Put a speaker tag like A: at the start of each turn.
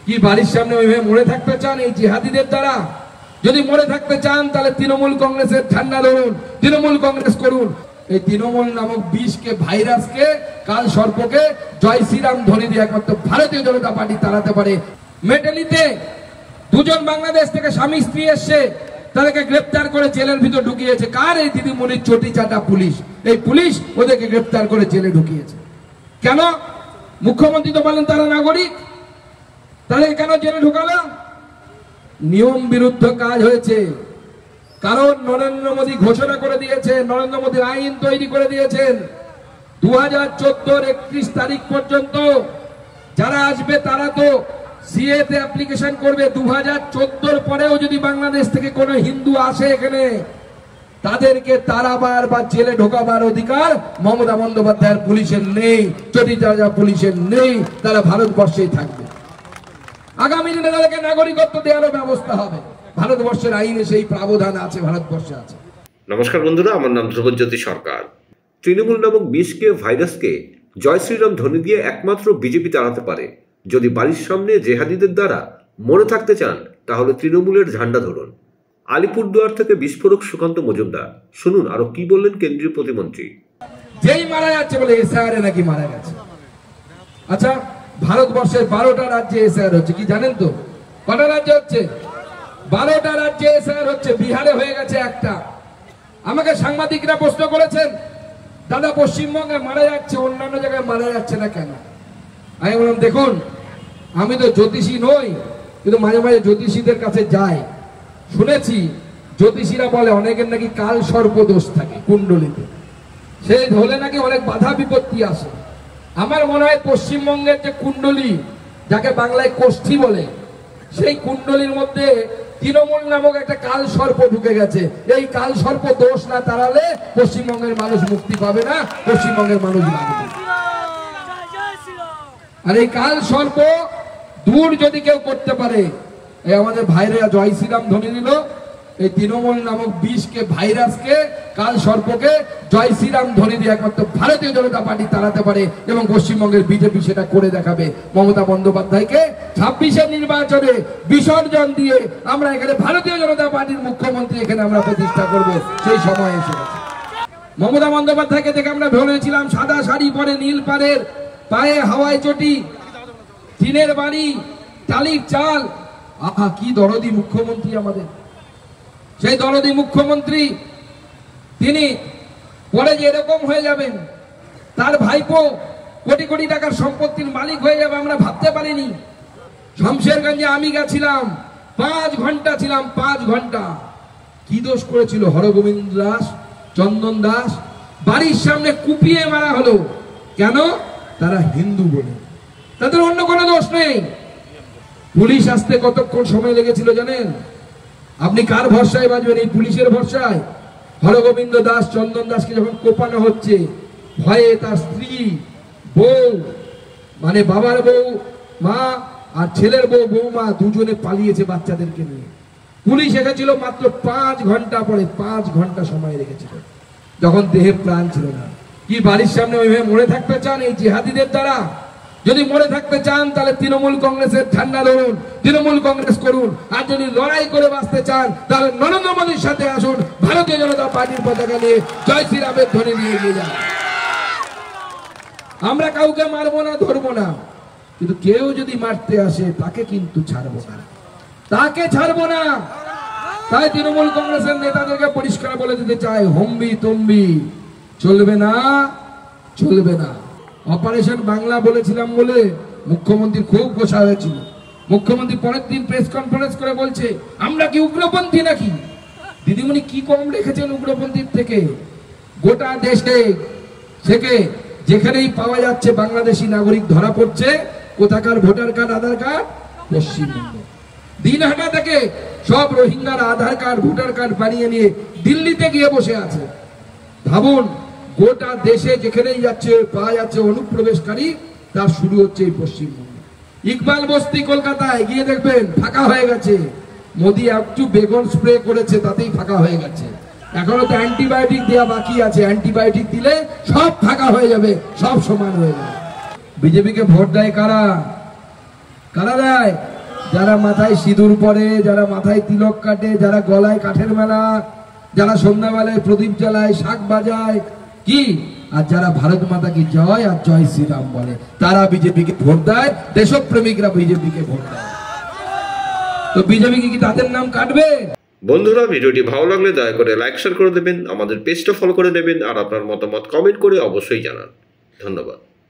A: কি বাড়ির সামনে ওইভাবে মরে থাকতে চান এই জিহাদিদের দ্বারা? যদি মরে থাকতে চান তাহলে তৃণমূল কংগ্রেসের ঠান্ডা ধরুন, তৃণমূল কংগ্রেস করুন। এই তৃণমূল নামক বিষকে, ভাইরাসকে, কাল সর্পকে জয় শ্রীরাম ধ্বনি দিয়ে একমাত্র ভারতীয় জনতা পার্টি তাড়াতে পারে। মেটালিতে দুজন বাংলাদেশ থেকে স্বামী স্ত্রী এসছে, তাদেরকে গ্রেপ্তার করে জেলের ভিতর ঢুকিয়েছে। কার? এই দিদিমণির চটি চাটা পুলিশ। এই পুলিশ ওদেরকে গ্রেপ্তার করে জেলে ঢুকিয়েছে। কেন? মুখ্যমন্ত্রী তো বলেন তারা নাগরিক, তাদের কেন জেলে ঢুকালো? নিয়ম বিরুদ্ধ কাজ হয়েছে। কারণ নরেন্দ্র মোদী ঘোষণা করে দিয়েছেন, নরেন্দ্র মোদী আইন তৈরি করে দিয়েছেন 2014 31 তারিখ পর্যন্ত যারা আসবে তারা তো সিএ তে অ্যাপ্লিকেশন করবে। 2014 পরেও যদি বাংলাদেশ থেকে কোনো হিন্দু আসে এখানে, তাদেরকে তাড়াবার বা জেলে ঢোকাবার অধিকার মমতা বন্দ্যোপাধ্যায়ের পুলিশের নেই, চটিচাটা পুলিশের নেই। তারা ভারতবর্ষেই থাকবে। আগামী দিনে তাদেরকে নাগরিকত্ব দেওয়ার ব্যবস্থা হবে। ভারতবর্ষের আইনে সেই প্রাবধান আছে, ভারতবর্ষে আছে।
B: নমস্কার বন্ধুরা, আমার নাম ধ্রুবজ্যোতি সরকার। তৃণমূল নামক বিষকে, ভাইরাসকে জয় শ্রীরাম ধ্বনি দিয়ে একমাত্র বিজেপি তাড়াতে পারে। যদি বাড়ির সামনে জেহাদিদের দ্বারা মরে থাকতে চান তাহলে তৃণমূলের ঝান্ডা ধরুন। আলিপুরদুয়ার থেকে বিস্ফোরক সুকান্ত মজুমদার, শুনুন আরো কি বললেন কেন্দ্রীয় প্রতিমন্ত্রী।
A: যেই মারা যাচ্ছে বলে এসআইআর নাকি মারা গেছে। আচ্ছা, ভারতবর্ষের 12টা রাজ্যে এসআইআর হচ্ছে, কি জানেন তো? কটা রাজ্য হচ্ছে? 12টা রাজ্যে এসআইআর হচ্ছে। বিহারে হয়ে গেছে একটা। আমাকে সাংবাদিকরা প্রশ্ন করেছেন, দাদা পশ্চিমবঙ্গে মারা যাচ্ছে, অন্যান্য জায়গায় মারা যাচ্ছে না কেন? আমি বললাম, দেখুন, আমি তো জ্যোতিষী নই, কিন্তু মাঝে মাঝে জ্যোতিষীদের কাছে যাই। শুনেছি জ্যোতিষীরা বলে অনেকের নাকি কাল সর্প দোষ থাকে কুণ্ডলিতে, সেই হলে নাকি অনেক বাধা বিপত্তি আসে। আমার মনে হয় পশ্চিমবঙ্গের যে কুণ্ডলী, যাকে বাংলায় কোষ্ঠী বলে, সেই কুণ্ডলীর মধ্যে তৃণমূল নামক একটা কাল সর্প ঢুকে গেছে। এই কাল সর্প দোষ না তাড়ালে পশ্চিমবঙ্গের মানুষ মুক্তি পাবে না, পশ্চিমবঙ্গের মানুষ বাঁচবে। আর এই কাল সর্প দূর যদি কেউ করতে পারে, এই আমাদের ভাইরা জয় শ্রীরাম ধ্বনি দিল। এই তৃণমূল নামক বিষকে, ভাইরাসকে, কাল সর্পকে জয় শ্রীরাম ধ্বনি দিয়ে একমাত্র ভারতীয় জনতা পার্টি তাড়াতে পারে এবং পশ্চিমবঙ্গের বিজেপি সেটা করে দেখাবে। মমতা বন্দ্যোপাধ্যায়কে 26-এর নির্বাচনে বিসর্জন দিয়ে আমরা এখানে ভারতীয় জনতা পার্টির মুখ্যমন্ত্রী এখানে আমরা প্রতিষ্ঠা করব, সেই সময় এসে গেছে। মমতা বন্দ্যোপাধ্যায়কে দেখে আমরা ভেবেছিলাম সাদা শাড়ি পরে, নীল পাড়ের, পায়ে হাওয়াই চটি, টিনের বাড়ি, টালির চাল। আহা, কি দরদি মুখ্যমন্ত্রী আমাদের। সেই দরদি মুখ্যমন্ত্রী তিনি পরে যে এরকম হয়ে যাবেন, তার ভাইপো কোটি কোটি টাকার সম্পত্তির মালিক হয়ে যাবে, আমরা ভাবতে পারিনি। শমশেরগঞ্জে আমি গেছিলাম, 5 ঘন্টা ছিলাম, 5 ঘন্টা। কি দোষ করেছিল হরগোবিন্দ দাস, চন্দন দাস? বাড়ির সামনে কুপিয়ে মারা হলো। কেন? তারা হিন্দু বলে। তাদের অন্য কোনো দোষ নেই। পুলিশ আসতে কতক্ষণ সময় লেগেছিল জানেন? আপনি কার ভরসায় বাঁচবেন? এই পুলিশের ভরসায়? হরগোবিন্দ দাস, চন্দন দাসকে যখন কোপানো হচ্ছে, ভয়ে তার স্ত্রী, বউ, মানে বাবার বউ, মা, আর ছেলের বউ, বৌমা দুজনে পালিয়েছে বাচ্চাদেরকে নিয়ে। পুলিশ এসেছিল মাত্র 5 ঘন্টা পরে, 5 ঘন্টা সময় রেখেছিল, যখন দেহে প্রাণ ছিল না। কি বাড়ির সামনে ওইভাবে মরে থাকতে চান এই জিহাদিদের দ্বারা? যদি মরে থাকতে চান তাহলে তৃণমূল কংগ্রেসের ঠান্ডা ধরুন, তৃণমূল কংগ্রেস করুন। আর যদি লড়াই করে বাঁচতে চান তাহলে নরেন্দ্র মোদীর সাথে আসুন, ভারতীয় জনতা পার্টির পতাকা নিয়ে জয় শ্রীরামের ধ্বনি নিয়ে এগিয়ে যান। আমরা কাউকে মারবো না, ধরবো না, কিন্তু কেউ যদি মারতে আসে তাকে কিন্তু ছাড়বো না, তাকে ছাড়বো না। তাই তৃণমূল কংগ্রেসের নেতাদেরকে পরিষ্কার বলে দিতে চাই, হম্বি তম্বি চলবে না, চলবে না। অপারেশন বাংলা বলেছিলাম বলে মুখ্যমন্ত্রী খুব গোসা হয়েছিল। মুখ্যমন্ত্রী পরের দিন প্রেস কনফারেন্স করে বলছে, আমরা কি উগ্রপন্থী নাকি? দিদিমণি কি কম রেখেছেন উগ্রপন্থীর থেকে? গোটা দেশে থেকে যেখানেই পাওয়া যাচ্ছে বাংলাদেশি নাগরিক ধরা পড়ছে। কোথাকার ভোটার কার্ড, আধার কার্ড? পশ্চিমবঙ্গ। দিনহাটা থেকে সব রোহিঙ্গার আধার কার্ড, ভোটার কার্ড বানিয়ে নিয়ে দিল্লিতে গিয়ে বসে আছে। ভাবুন, গোটা দেশে যেখানেই যাচ্ছে পাওয়া যাচ্ছে অনুপ্রবেশকারী, তার শুরু হচ্ছে এই পশ্চিমবঙ্গে। ইকবাল বস্তি কলকাতায় গিয়ে দেখবেন ফাঁকা হয়ে গেছে। মোদি একটু বেগুন স্প্রে করেছে, তাতেই ফাঁকা হয়ে গেছে। এখনো তো অ্যান্টিবায়োটিক দেওয়া বাকি আছে, অ্যান্টিবায়োটিক দিলে সব ফাঁকা হয়ে যাবে, সব সমান হয়ে যাবে। বিজেপিকে ভোট দেয় কারা? কারা দেয়? যারা মাথায় সিঁদুর পরে, যারা মাথায় তিলক কাটে, যারা গলায় কাঠের মালা, যারা সন্ধ্যাবেলায় প্রদীপ জ্বালায়, শাক বাজায়, কি আর যারা ভারত মাতা কি জয় আর জয় শ্রীরাম বলে, তারা বিজেপিকে ভোট দেয়। দেশপ্রেমিকরা বিজেপিকে ভোট দেয়। তো বিজেপি কি তাদের নাম কাটবে?
B: বন্ধুরা, ভিডিওটি ভালো লাগলে দয়া করে লাইক শেয়ার করে দেবেন, আমাদের পেজটা ফলো করে নেবেন আর আপনার মতামত কমেন্ট করে অবশ্যই জানান। ধন্যবাদ।